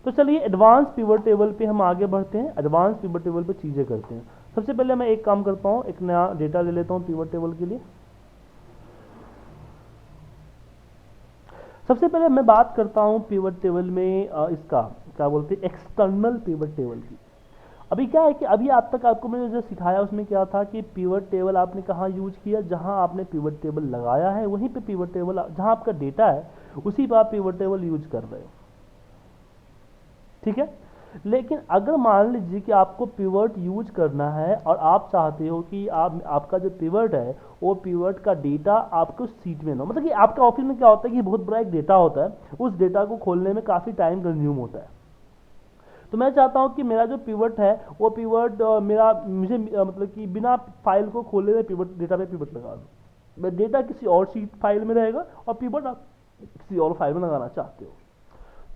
तो चलिए advance pivot table पे हम आगे बढ़ते हैं, एडवांस पिवट टेबल पे चीज़ें करते हैं। सबसे पहले मैं एक काम करता हूँ, एक नया डेटा ले लेता हूँ पिवट टेबल के लिए। सबसे पहले मैं बात करता हूँ पिवट टेबल में इसका क्या बोलते हैं, एक्सटर्नल पिवट टेबल की। अभी क्या है कि अभी आप तक आपको मैंने जो सिखाया उसमें क्या था कि पिवट टेबल आपने कहाँ यूज किया, जहाँ आपने पिवट टेबल लगाया है वहीं पे पिवट टेबल, जहाँ आपका डेटा है उसी पर आप पिवट टेबल यूज कर रहे हो, ठीक है। लेकिन अगर मान लीजिए कि आपको पिवट यूज करना है और आप चाहते हो कि आपका जो पिवट है वो पिवट का डेटा आपको सीट में ना हो, मतलब कि आपका ऑफिस में क्या होता है कि बहुत बड़ा एक डेटा होता है, उस डेटा को खोलने में काफ़ी टाइम कंज्यूम होता है। तो मैं चाहता हूं कि मेरा जो पिवट है वो पिवट मेरा मुझे मतलब कि बिना फाइल को खोले हुए पिवट डेटा पे पिवट लगा दूं। मैं डेटा किसी और शीट फाइल में रहेगा और पिवट आप किसी और फाइल में लगाना चाहते हो,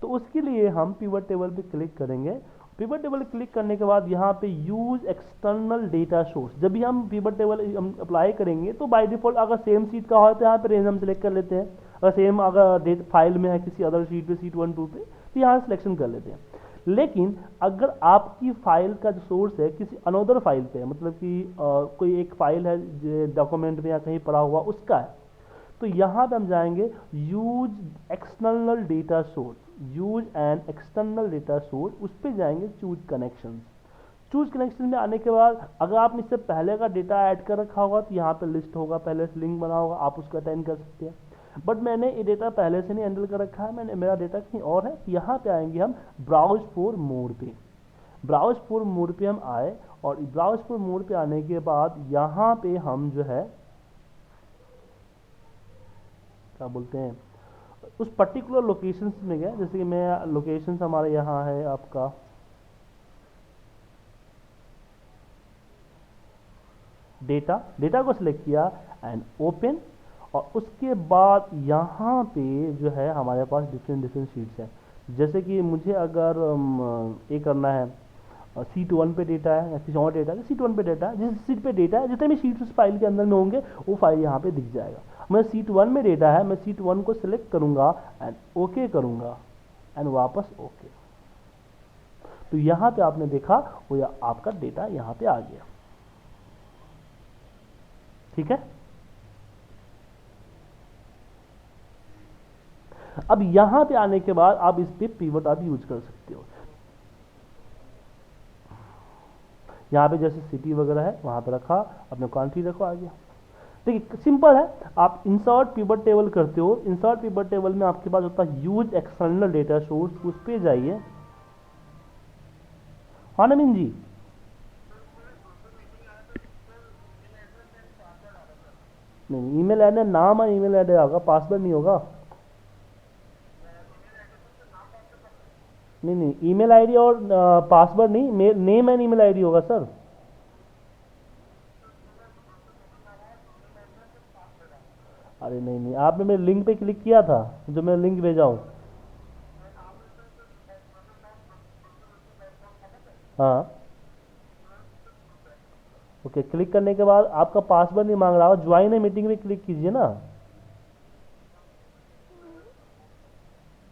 तो उसके लिए हम पिवट टेबल पे क्लिक करेंगे। पिवट टेबल क्लिक करने के बाद यहाँ पे यूज एक्सटर्नल डेटा सोर्स, जब भी हम पिवट टेबल हम अप्लाई करेंगे तो बाय डिफॉल्ट अगर सेम शीट का हो तो यहाँ पे रेंज हम सेलेक्ट कर लेते हैं, अगर सेम अगर डेट फाइल में है किसी अदर शीट पे शीट 1 2 पे तो यहाँ सिलेक्शन कर लेते हैं। लेकिन अगर आपकी फाइल का जो सोर्स है किसी अनदर फाइल पे है, मतलब कि कोई एक फाइल है डॉक्यूमेंट में या कहीं पड़ा हुआ उसका है, तो यहाँ पे हम जाएंगे use external data source, use and external data source, उस पर जाएंगे चूज कनेक्शन। चूज कनेक्शन में आने के बाद अगर आपने इससे पहले का डेटा ऐड कर रखा होगा तो यहाँ पे लिस्ट होगा, पहले से लिंक बना होगा, आप उसको अटेंड कर सकते हैं। बट मैंने ये डेटा पहले से नहीं हैंडल कर रखा है, मैंने मेरा डेटा कहीं और है, तो यहाँ पे आएंगे हम ब्राउज फॉर मोर पे। ब्राउज फॉर मोर पे हम आए और ब्राउज फॉर मोर पे आने के बाद यहाँ पे हम जो है क्या बोलते हैं उस पर्टिकुलर लोकेशन में गया, जैसे कि मैं लोकेशन हमारे यहाँ है आपका डेटा, डेटा को सिलेक्ट किया एंड ओपन, और उसके बाद यहाँ पे जो है हमारे पास डिफरेंट डिफरेंट शीट्स हैं। जैसे कि मुझे अगर ये करना है सीट 1 पे डेटा है या किसी और डेटा है, सीट 1 पे डेटा है, जिस सीट पे डेटा है जितने भी सीट उस फाइल के अंदर में होंगे वो फाइल यहाँ पे दिख जाएगा। मैं सीट 1 में डेटा है, मैं सीट 1 को सिलेक्ट करूंगा एंड ओके करूंगा एंड वापस ओके। तो यहाँ पे आपने देखा वो आपका डेटा यहाँ पे आ गया, ठीक है। अब यहां पे आने के बाद आप इस पे पिवट आप यूज कर सकते हो। यहाँ पे जैसे सिटी वगैरह है वहां पे रखा, अपने कंट्री रखो, आ गया। देखिए सिंपल है, आप इंसर्ट पिवट टेबल करते हो, इंसर्ट पिवट टेबल में आपके पास होता है यूज एक्सटर्नल डेटा सोर्स, उस पे जाइए। हाँ नवीन जी, नहीं ईमेल आईडी नाम है, ईमेल आईडी होगा, पासवर्ड नहीं होगा। नहीं नहीं, ईमेल आईडी और पासवर्ड नहीं, नेम एंड ईमेल आईडी होगा सर। अरे नहीं नहीं, आपने मेरे लिंक पे क्लिक किया था, जो मैं लिंक भेजा हूँ। हाँ ओके, क्लिक करने के बाद आपका पासवर्ड नहीं मांग रहा हो, ज्वाइन है मीटिंग में क्लिक कीजिए ना।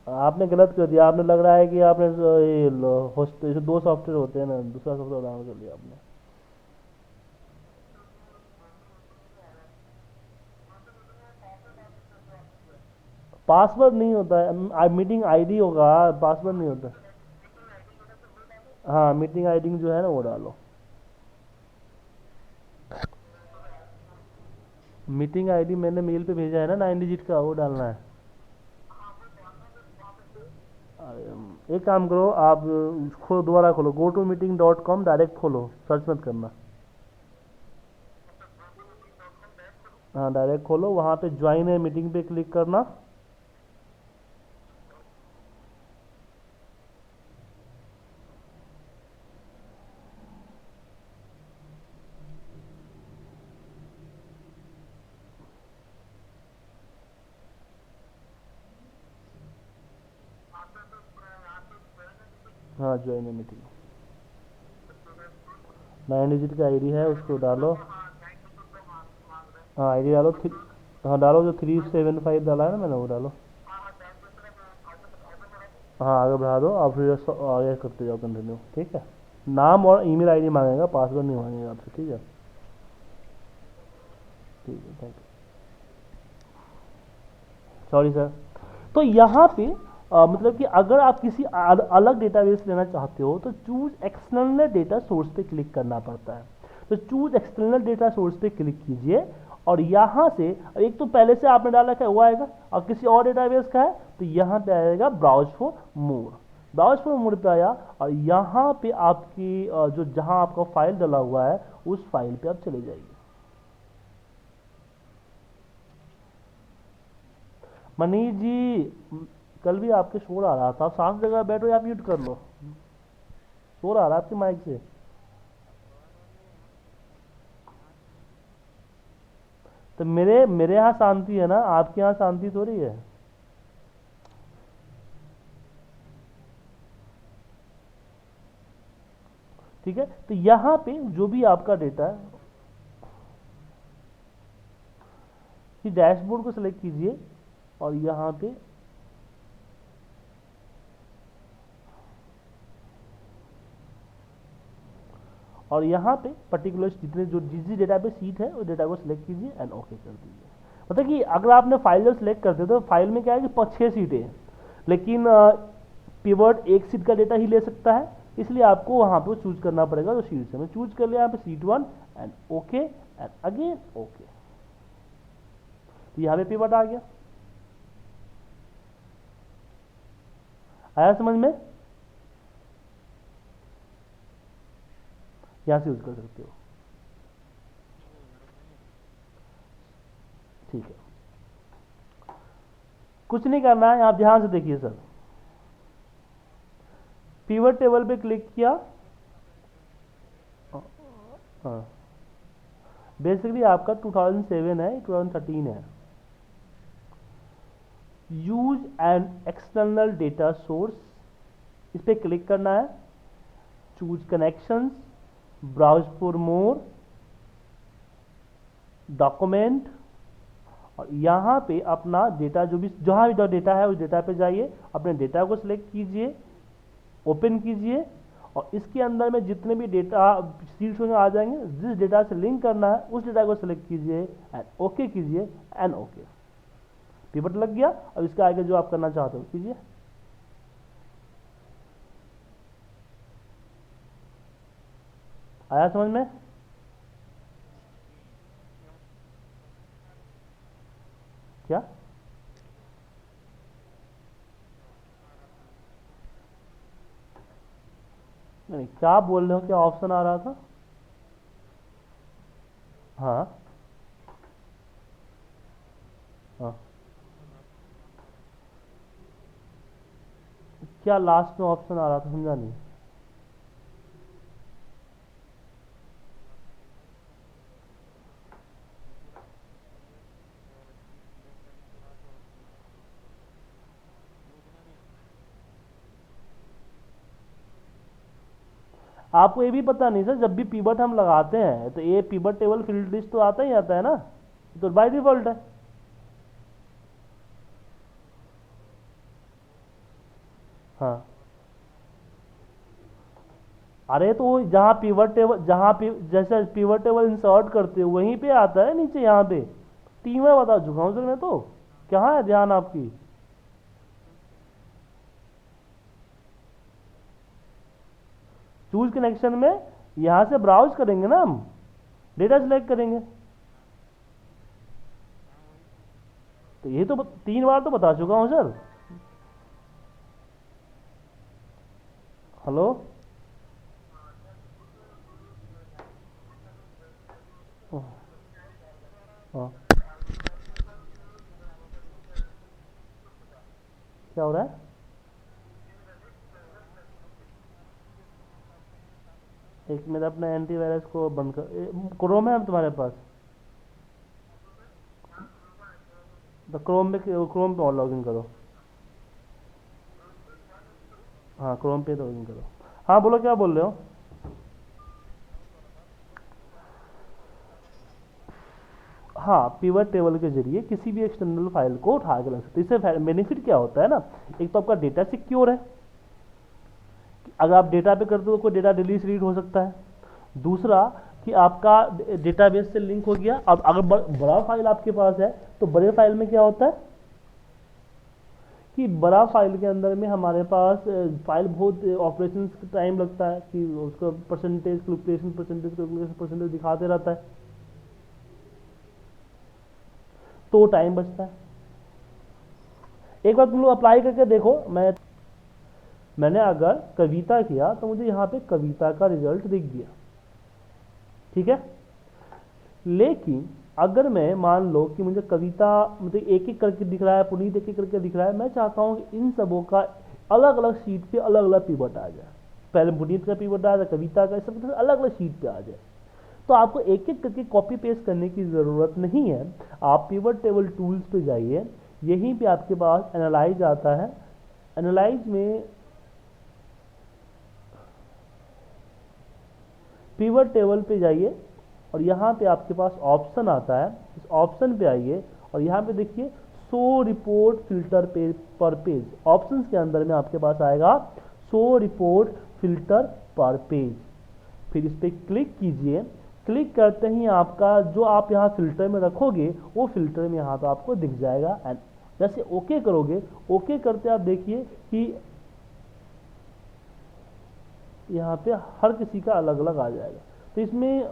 आपने गलत कर दिया, आपने लग रहा है कि आपने ये होस्ट जो दो सॉफ्टवेयर होते हैं ना, दूसरा सॉफ्टवेयर डाउनलोड कर लिया आपने। पासवर्ड नहीं होता है, मीटिंग आईडी होगा, पासवर्ड नहीं होता। हाँ मीटिंग आईडी जो है ना वो डालो। मीटिंग आईडी मैंने मेल पे भेजा है ना 9 डिजिट का, वो डालना है। एक काम करो आप, दोबारा खोलो, GoToMeeting.com डायरेक्ट खोलो, सर्च मत करना। हाँ डायरेक्ट खोलो, वहाँ पे ज्वाइन है मीटिंग पे क्लिक करना। हाँ ज्वाइन है मीटिंग, 9 डिजिट का आईडी है, उसको डालो। हाँ आईडी डालो, हाँ डालो, जो 375 डाला है ना मैंने वो डालो। हाँ आगे बढ़ा दो, आप फिर आगे करते जाओ कंटिन्यू, ठीक है। नाम और ईमेल आईडी मांगेगा, पासवर्ड नहीं मांगेगा आपसे, ठीक है। ठीक है, थैंक यू। Sorry sir. तो यहाँ पे मतलब कि अगर आप किसी अलग डेटाबेस लेना चाहते हो तो चूज एक्सटर्नल डेटा सोर्स पे क्लिक करना पड़ता है। तो चूज एक्सटर्नल डेटा सोर्स पे क्लिक कीजिए और यहाँ से एक तो पहले से आपने डाला है वो आएगा, और किसी और डेटाबेस का है तो यहाँ पे आएगा browse for more. Browse for more पे आया और यहाँ पे आपकी जो जहाँ आपका फाइल डाला हुआ है उस फाइल पे आप चले जाइए। मनीष जी, कल भी आपके शोर आ रहा था, आप शांत जगह बैठो या म्यूट कर लो, शोर आ रहा है आपके माइक से। तो मेरे मेरे यहाँ शांति है ना, आपके यहाँ शांति थोड़ी है। ठीक है, तो यहाँ पे जो भी आपका डेटा है, कि डैशबोर्ड को सिलेक्ट कीजिए और यहाँ पे और यहाँ पे पर्टिकुलर जितने जो जिस डेटा पे सीट है उस डेटा को सिलेक्ट कीजिए एंड ओके कर दीजिए। मतलब कि अगर आपने फाइल जब सिलेक्ट करते हो तो फाइल में क्या है कि 6 सीटें हैं, लेकिन पिवट एक सीट का डेटा ही ले सकता है, इसलिए आपको वहाँ पे चूज करना पड़ेगा। तो सीट से मैं चूज कर लिया यहाँ पे seat 1 and okay and again okay, तो यहाँ पे पिवट आ गया। आया समझ में? यहाँ से यूज कर सकते हो, ठीक है। कुछ नहीं करना है, आप ध्यान से देखिए सर। पिवट टेबल पे क्लिक किया, हाँ बेसिकली आपका 2007 है, 2013 है। Use an external data source, इस पर क्लिक करना है, choose connections, browse for more, document, और यहाँ पे अपना डेटा जो भी जहाँ भी डेटा है उस डेटा पे जाइए, अपने डेटा को सिलेक्ट कीजिए, ओपन कीजिए और इसके अंदर में जितने भी डेटा सीट्स होंगे आ जाएंगे, जिस डेटा से लिंक करना है उस डेटा को सिलेक्ट कीजिए एंड ओके कीजिए एंड ओके। पिवट लग गया। अब इसके आगे जो आप करना चाहते हो कीजिए। आया समझ में? क्या नहीं, क्या बोल रहे हो, क्या ऑप्शन आ रहा था? हाँ हाँ, क्या लास्ट में ऑप्शन आ रहा था, समझा नहीं। आपको ये भी पता नहीं सर, जब भी पिवट हम लगाते हैं तो ये पिवट टेबल फील्ड लिस्ट तो आता ही आता है ना, तो बाय डिफॉल्ट है। हाँ, अरे तो जहाँ पिवट टेबल जैसे पिवट टेबल इंसर्ट करते हो वहीं पे आता है नीचे, यहाँ पे 3 बार बता चुका हूँ सर मैं तो। कहाँ है ध्यान आपकी? चूज कनेक्शन में यहाँ से ब्राउज करेंगे ना हम, डेटा सिलेक्ट करेंगे, तो ये तो 3 बार तो बता चुका हूँ सर। हेलो, हाँ क्या हो रहा है? एक मिनट, अपने एंटीवायरस को बंद कर, क्रोम है तुम्हारे पास? तो क्रोम पे और लॉगिन करो। हाँ क्रोम पे लॉगिन करो। हाँ बोलो, क्या बोल रहे हो? हाँ, पिवट टेबल के जरिए किसी भी एक्सटर्नल फाइल को उठा के ला सकते हैं। इससे बेनिफिट क्या होता है ना, एक तो आपका डेटा सिक्योर है, अगर आप डेटा पे करते हो तो कोई डेटा डिलीट रीड हो सकता है। दूसरा कि आपका डेटाबेस से लिंक हो गया। अब अगर बड़ा फाइल आपके पास है तो बड़े फाइल में क्या होता है कि बड़ा फाइल के अंदर में हमारे पास फाइल बहुत ऑपरेशन टाइम लगता है कि उसका परसेंटेज कैलकुलेशन दिखाते रहता है, तो टाइम बचता है। एक बार तुम लोग अप्लाई करके देखो, मैंने अगर कविता किया तो मुझे यहाँ पे कविता का रिजल्ट दिख गया, ठीक है। लेकिन अगर मैं मान लो कि मुझे कविता मुझे एक एक करके दिख रहा है, पुनीत एक एक करके दिख रहा है, मैं चाहता हूँ कि इन सबों का अलग अलग शीट पे अलग अलग पिवट आ जाए। पहले पुनीत का पिवट आ जाए, कविता का, सब अलग अलग शीट पे आ जाए। तो आपको एक एक करके कॉपी पेस्ट करने की ज़रूरत नहीं है। आप पिवट टेबल टूल्स पे जाइए, यहीं पे आपके पास एनालाइज आता है। एनालाइज में पिवट टेबल पे जाइए और यहाँ पे आपके पास ऑप्शन आता है, इस ऑप्शन पे आइए और यहाँ पे देखिए शो रिपोर्ट फिल्टर पर पेज। ऑप्शंस के अंदर में आपके पास आएगा शो रिपोर्ट फिल्टर पर पेज। फिर इस पर क्लिक कीजिए। क्लिक करते ही आपका जो आप यहाँ फिल्टर में रखोगे वो फिल्टर में यहाँ पे आपको दिख जाएगा। एंड जैसे ओके करोगे, ओके करते आप देखिए कि यहाँ पे हर किसी का अलग अलग आ जाएगा। तो इसमें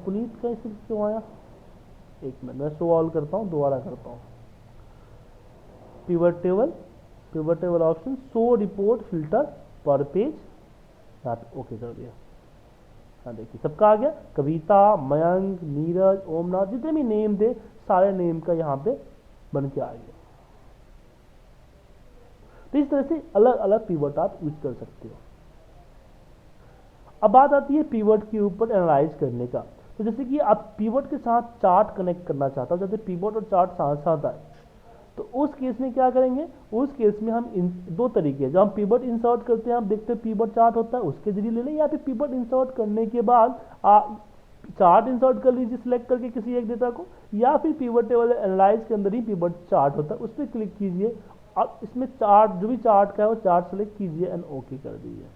पुनीत का इसमें क्यों आया, एक मिनट मैं शो ऑल करता हूँ, दोबारा करता हूँ। Pivot table option, show report filter पर पेज, यहाँ पे ओके कर दिया। हाँ देखिए सबका आ गया, कविता, मयंक, नीरज, ओमनाथ, जितने भी नेम थे सारे नेम का यहाँ पे बन के आ गया। तो इस तरह से अलग अलग पिवट आप यूज कर सकते हो। अब बात आती है पिवट के ऊपर एनालाइज करने का। तो जैसे कि आप पिवट के साथ चार्ट कनेक्ट करना चाहता हो, जैसे पिवट और चार्ट साथ साथ आए, तो उस केस में क्या करेंगे, उस केस में हम दो तरीके हैं। जब हम पिवट इंसर्ट करते हैं, हम देखते हैं पिवट चार्ट होता है, उसके जरिए ले लें, या फिर पिवट इंसर्ट करने के बाद चार्ट इंसर्ट कर लीजिए सिलेक्ट करके किसी एक डेटा को, या फिर पिवट टेबल एनालाइज के अंदर ही पिवट चार्ट होता है, उस पर क्लिक कीजिए और इसमें चार्ट जो भी चार्ट का है वो चार्ट सेलेक्ट कीजिए एंड ओके कर दीजिए।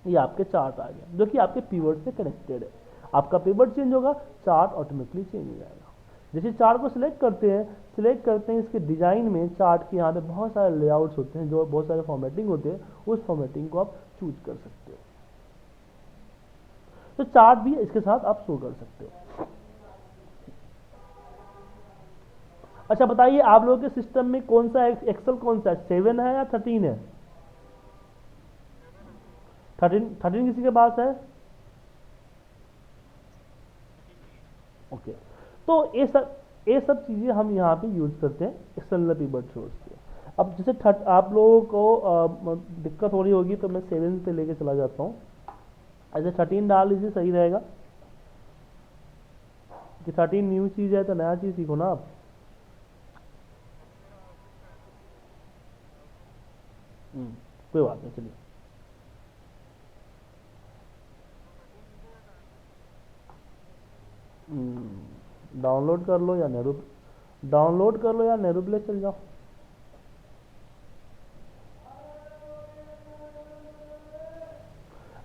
ये आपके चार्ट आ गया जो कि आपके पिवट से कनेक्टेड है। आपका पिवट चेंज होगा, चार्ट ऑटोमेटिकली चेंज हो जाएगा। जैसे चार्ट को सिलेक्ट करते हैं इसके डिजाइन में चार्ट के यहाँ पे बहुत सारे लेआउट्स होते हैं, जो बहुत सारे फॉर्मेटिंग होते हैं, उस फॉर्मेटिंग को आप चूज कर सकते हो। तो चार्ट भी इसके साथ आप शो कर सकते हो। अच्छा बताइए आप लोगों के सिस्टम में कौन सा एक्सेल कौन सा है, 7 है या 13 है? 13 किसी के पास है? ओके तो ये सब चीजें हम यहाँ पे यूज करते हैं एक्सटर्नल पिवट सोर्स के। अब जैसे आप लोगों को दिक्कत हो रही होगी तो मैं 7 पे लेके चला जाता हूँ। ऐसे 13 डाल लीजिए, सही रहेगा कि 13 न्यू चीज है तो नया चीज सीखो ना आप। कोई बात नहीं, चलिए डाउनलोड कर लो या नेहरू प्ले चल जाओ।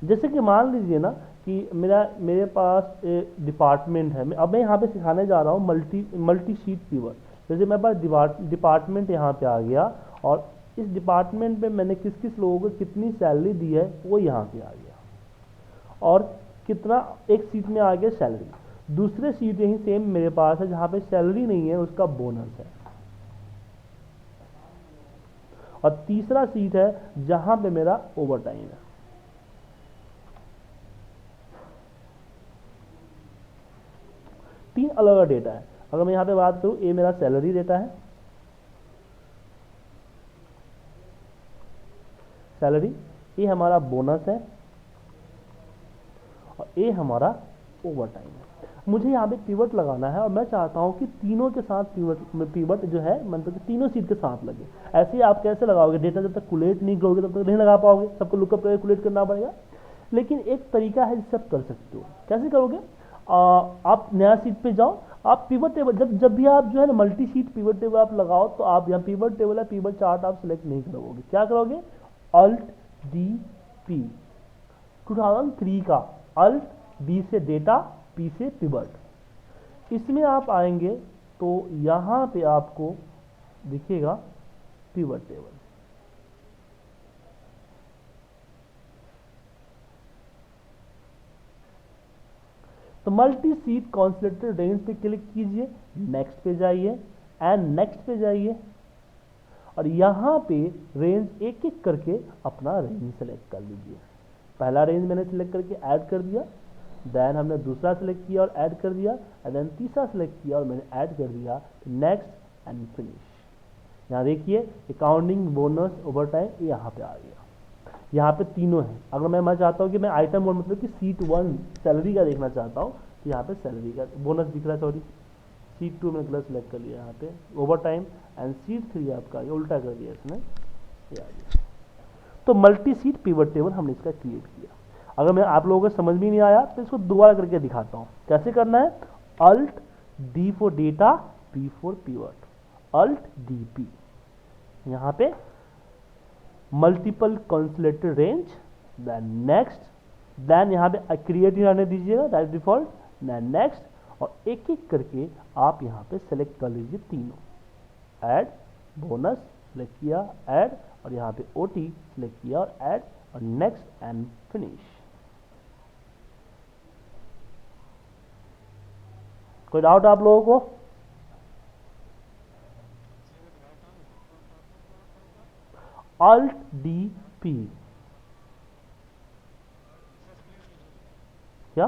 जैसे कि मान लीजिए ना कि मेरे पास एक डिपार्टमेंट है, अब मैं यहाँ पे सिखाने जा रहा हूँ मल्टी शीट पिवट। जैसे मेरे पास डिपार्टमेंट यहाँ पे आ गया और इस डिपार्टमेंट में मैंने किस किस लोगों को कितनी सैलरी दी है वो यहाँ पे आ गया, और कितना एक सीट में आ गया सैलरी। दूसरे सीट यही सेम मेरे पास है जहाँ पे सैलरी नहीं है, उसका बोनस है। और तीसरा सीट है जहाँ पे मेरा ओवर टाइम है। तीन अलग अलग डेटा है। अगर मैं यहाँ पे बात करूँ, ये मेरा सैलरी डेटा है, सैलरी, ये हमारा बोनस है और ये हमारा ओवर टाइम है। मुझे यहाँ पे पिवट लगाना है और मैं चाहता हूँ कि तीनों के साथ पिवट जो है मतलब कि तीनों सीट के साथ लगे। ऐसे ही आप कैसे लगाओगे, डेटा जब तक कुलेट नहीं करोगे तब तक नहीं लगा पाओगे, सबको लुकअप करके कुलेट करना पड़ेगा। लेकिन एक तरीका है जिससे आप कर सकते हो। कैसे करोगे, आप नया सीट पे जाओ, आप पिवट टेबल जब भी आप जो है ना मल्टी शीट पिवट टेबल आप लगाओ तो आप यहाँ पिवट टेबल या पिवट चार्ट आप सिलेक्ट नहीं करोगे, क्या करोगे, अल्ट डी पी 2003 का, अल्ट डी से डेटा, पी से पिवट। इसमें आप आएंगे तो यहाँ पे आपको दिखेगा पिवट टेबल। तो मल्टी सीट कॉन्सोलिडेटेड रेंज पे क्लिक कीजिए, नेक्स्ट पे जाइए एंड नेक्स्ट पे जाइए और यहाँ पे रेंज एक एक करके अपना रेंज सेलेक्ट कर लीजिए। पहला रेंज मैंने सेलेक्ट करके ऐड कर दिया, देन हमने दूसरा सेलेक्ट किया और ऐड कर दिया, एंड देन तीसरा सेलेक्ट किया और मैंने ऐड कर दिया, नेक्स्ट एंड फिनिश। यहाँ देखिए अकाउंटिंग, बोनस, ओवर टाइम, ये यहाँ पे आ गया। यहाँ पे तीनों हैं। अगर मैं चाहता हूँ कि मैं आइटम वन मतलब कि सीट 1 सैलरी का देखना चाहता हूँ तो यहाँ पे सैलरी का बोनस दिख रहा है, सॉरी सीट 2 मैंने गलत सेलेक्ट कर लिया यहाँ पे, ओवर टाइम, एंड सीट 3 आपका ये उल्टा कर दिया इसने, ये आ गया। तो मल्टी सीट पिवट टेबल हमने इसका क्रिएट किया। अगर मैं आप लोगों को समझ में नहीं आया तो इसको दोबारा करके दिखाता हूँ कैसे करना है। Alt D for data, P for pivot, alt D P, यहाँ पे multiple consolidated range, then next, then यहाँ पे क्रिएट रहने दीजिएगा, दैट डिफॉल्ट, देन नेक्स्ट, और एक एक करके आप यहाँ पे सेलेक्ट कर लीजिए तीनों, ऐड, बोनस सेलेक्ट किया, ऐड, और यहाँ पे ओटी सेलेक्ट किया और ऐड, और नेक्स्ट एंड फिनिश। कोई डाउट आप लोगों को? अल्ट डी पी, क्या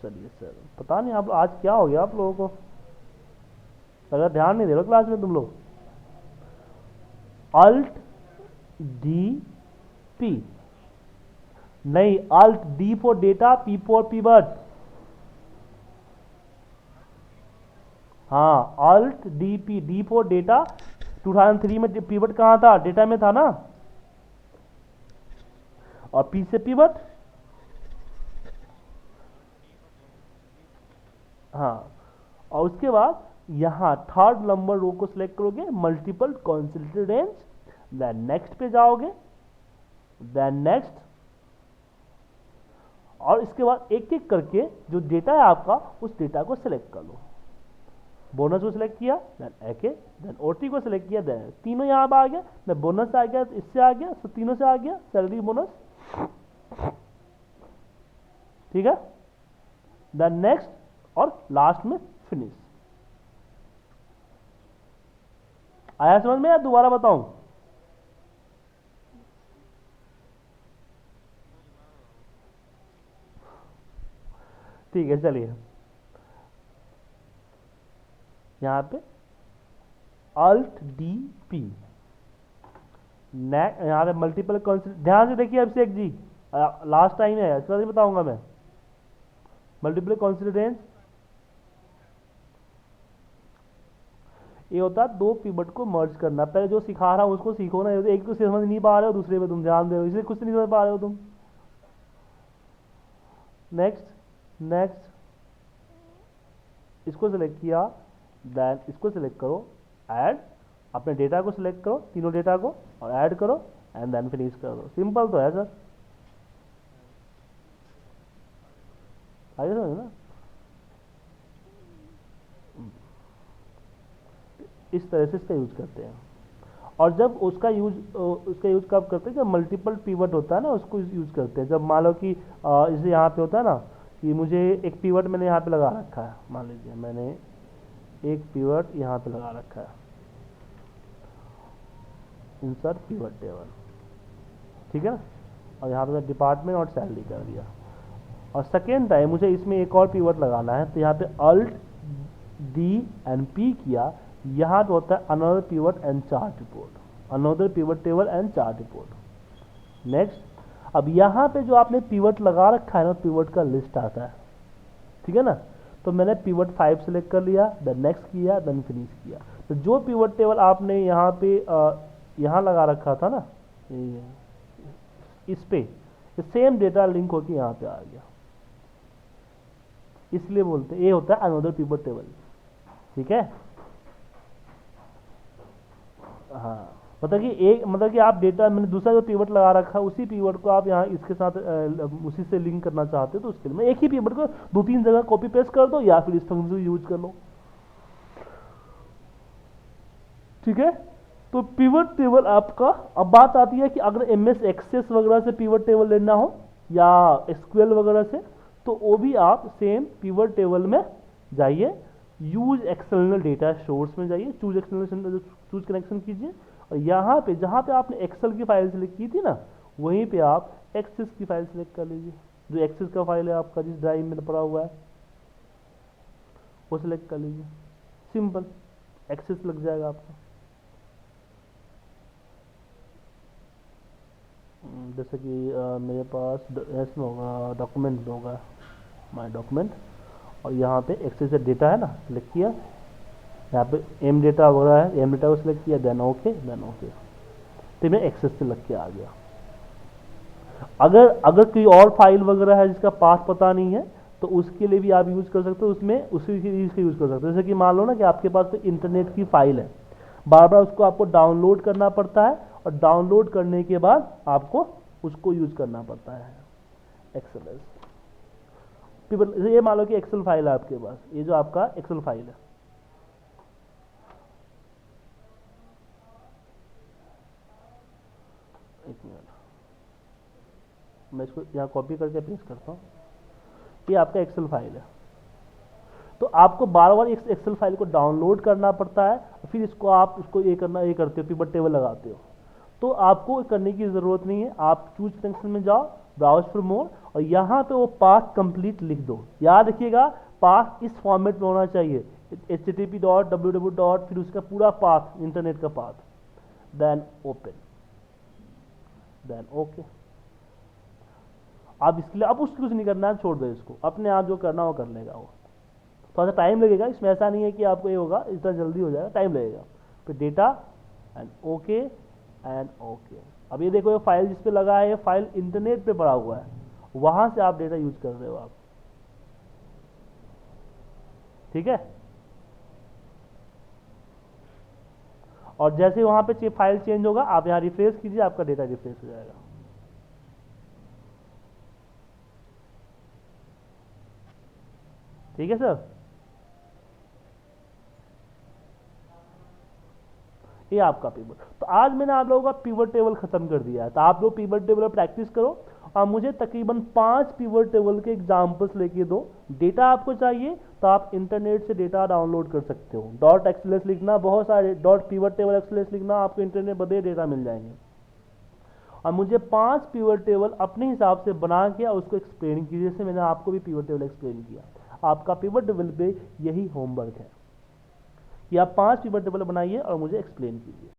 चलिए सर, पता नहीं आप आज क्या हो गया आप लोगों को, अगर ध्यान नहीं दे रहे क्लास में तुम लोग। अल्ट डी पी नहीं, alt D for data, P for pivot. हाँ alt D P, D for data, 2003 में पिवट कहाँ था, डेटा में था ना, और पी से पिवट, हाँ, और उसके बाद यहाँ थर्ड नंबर रो को सिलेक्ट करोगे, multiple consolidated range, then next पे जाओगे, देन नेक्स्ट, और इसके बाद एक एक करके जो डेटा है आपका उस डेटा को सिलेक्ट कर लो। बोनस को सिलेक्ट किया, देन एके, देन ओटी को सिलेक्ट किया, देन तीनों यहाँ पे आ गया, देन बोनस आ गया, इससे आ गया, तो तीनों से आ गया सैलरी बोनस, ठीक है, देन नेक्स्ट, और लास्ट में फिनिश। आया समझ में या दोबारा बताऊं? ठीक है चलिए, यहाँ पे अल्ट डी पी, यहाँ पे मल्टीपल कॉन्सेप्ट, ध्यान से देखिए अभिषेक जी, लास्ट टाइम है इसका नहीं बताऊंगा मैं। मल्टीपल कॉन्सिडरेंस ये होता है दो पिवट को मर्ज करना। पहले जो सिखा रहा हूँ उसको सीखो ना, एक तो समझ नहीं पा रहे हो, दूसरे पे तुम ध्यान दे रहे हो, इसलिए कुछ नहीं समझ पा रहे हो तुम। नेक्स्ट नेक्स्ट, इसको सिलेक्ट किया, देन इसको सिलेक्ट करो, ऐड, अपने डेटा को सिलेक्ट करो, तीनों डेटा को, और ऐड करो, एंड देन फिनिश कर दो। सिंपल तो है सर, आगे समझ ना। इस तरह से इसका यूज करते हैं। और जब उसका यूज कब करते हैं, जब मल्टीपल पिवट होता है ना, उसको यूज करते हैं। जब मान लो कि जैसे यहाँ पे होता है ना कि मुझे एक पिवट मैंने यहाँ पे लगा रखा है, मान लीजिए मैंने एक पिवट यहाँ पे लगा रखा है, इंसर्ट पिवट टेबल, ठीक है ना, और यहाँ पे डिपार्टमेंट और सैलरी कर दिया। और सेकेंड टाइम मुझे इसमें एक और पिवट लगाना है, तो यहाँ पे अल्ट डी एंड पी किया, यहाँ पे होता है another pivot and chart report, another pivot table and chart report. Next, अब यहाँ पे जो आपने पिवट लगा रखा है ना, पिवट का लिस्ट आता है, ठीक है ना। तो मैंने पिवट 5 सेलेक्ट कर लिया, देन नेक्स्ट किया, देन फिनिश किया। तो जो पिवट टेबल आपने यहाँ पे यहाँ लगा रखा था ना, इस पे सेम डेटा लिंक होके यहाँ पे आ गया। इसलिए बोलते हैं, ये होता है अनदर पिवट टेबल। ठीक है, हाँ, मतलब कि एक, मतलब कि आप डेटा, मैंने दूसरा जो पिवट लगा रखा है उसी पिवट को आप यहाँ इसके साथ उसी से लिंक करना चाहते हो तो उसके लिए मैं एक ही पिवट को दो तीन जगह कॉपी पेस्ट कर दो या फिर इस फंक्शन को यूज कर लो। ठीक है, तो पिवट टेबल आपका, अब बात आती है कि अगर एमएस एक्सेस वगैरह से पिवट टेबल लेना हो या एसक्यूएल वगैरह से, तो वो भी आप सेम पिवट टेबल में जाइए, यूज एक्सटर्नल डेटा सोर्स में जाइए, चूज कनेक्शन कीजिए, और यहाँ पे जहाँ पे आपने एक्सेल की फाइल सिलेक्ट की थी ना, वहीं पे आप एक्सेस की फाइल सिलेक्ट कर लीजिए, जो एक्सेस का फाइल है आपका जिस ड्राइव में पड़ा हुआ है वो सिलेक्ट कर लीजिए, सिंपल एक्सेस लग जाएगा आपका। जैसे कि मेरे पास इसमें होगा, डॉक्यूमेंट में होगा माय डॉक्यूमेंट, और यहाँ पे एक्सेस डेटा है ना, सिलेक्ट किया, यहाँ पे एम डेटा वगैरह है, एम डेटा को सिलेक्ट किया, देन ओके, तो मैं एक्सेस से लग के आ गया। अगर कोई और फाइल वगैरह है जिसका पाथ पता नहीं है तो उसके लिए भी आप यूज कर सकते हो, उसमें उसी चीज़ का यूज कर सकते हो। जैसे कि मान लो ना कि आपके पास कोई इंटरनेट की फाइल है, बार बार उसको आपको डाउनलोड करना पड़ता है, और डाउनलोड करने के बाद आपको उसको यूज करना पड़ता है एक्सेल। ये मान लो कि एक्सेल फाइल है आपके पास, ये जो आपका एक्सेल फाइल है, एक मिनट मैं इसको यहाँ कॉपी करके पेस्ट करता हूँ, ये आपका एक्सेल फाइल है, तो आपको बार बार इस एक्सेल फाइल को डाउनलोड करना पड़ता है, फिर इसको आप उसको ये करते हो, पिवट टेबल लगाते हो, तो आपको करने की ज़रूरत नहीं है। आप चूज कनेक्शन में जाओ, ब्राउज फॉर मोर, और यहाँ पे वो पाथ कंप्लीट लिख दो। याद रखिएगा पाथ इस फॉर्मेट में होना चाहिए, http.www. फिर उसका पूरा पाथ, इंटरनेट का path, then open, then okay. आप इसके लिए अब उसको कुछ नहीं करना है, छोड़ दो इसको, अपने आप जो करना वो कर लेगा वो। थोड़ा सा टाइम लगेगा इसमें, ऐसा नहीं है कि आपको ये होगा इतना जल्दी हो जाएगा, टाइम लगेगा। फिर data and okay and okay. अब ये देखो ये फाइल जिस पे लगा है, ये फाइल इंटरनेट पे पड़ा हुआ है, वहां से आप डेटा यूज कर रहे हो आप। ठीक है, और जैसे वहां पे फाइल चेंज होगा आप यहाँ रिफ्रेश कीजिए, आपका डेटा रिफ्रेश हो जाएगा। ठीक है सर, ये आपका पिवट। तो आज मैंने आप लोगों का पिवट टेबल खत्म कर दिया है, तो आप लोग पिवट टेबल प्रैक्टिस करो, और मुझे तकरीबन 5 पिवट टेबल के एग्जांपल्स लेके दो। डेटा आपको चाहिए तो आप इंटरनेट से डेटा डाउनलोड कर सकते हो, डॉट एक्सएलएस लिखना, बहुत सारे डॉट पिवट टेबल एक्सएलएस लिखना, आपको इंटरनेट बदे डेटा मिल जाएंगे। और मुझे 5 पिवट टेबल अपने हिसाब से बना के उसको एक्सप्लेन कीजिए, जैसे मैंने आपको भी पिवट टेबल एक्सप्लेन किया। आपका पिवट टेबल पे यही होमवर्क है कि आप 5 पिवट टेबल बनाइए और मुझे एक्सप्लेन कीजिए।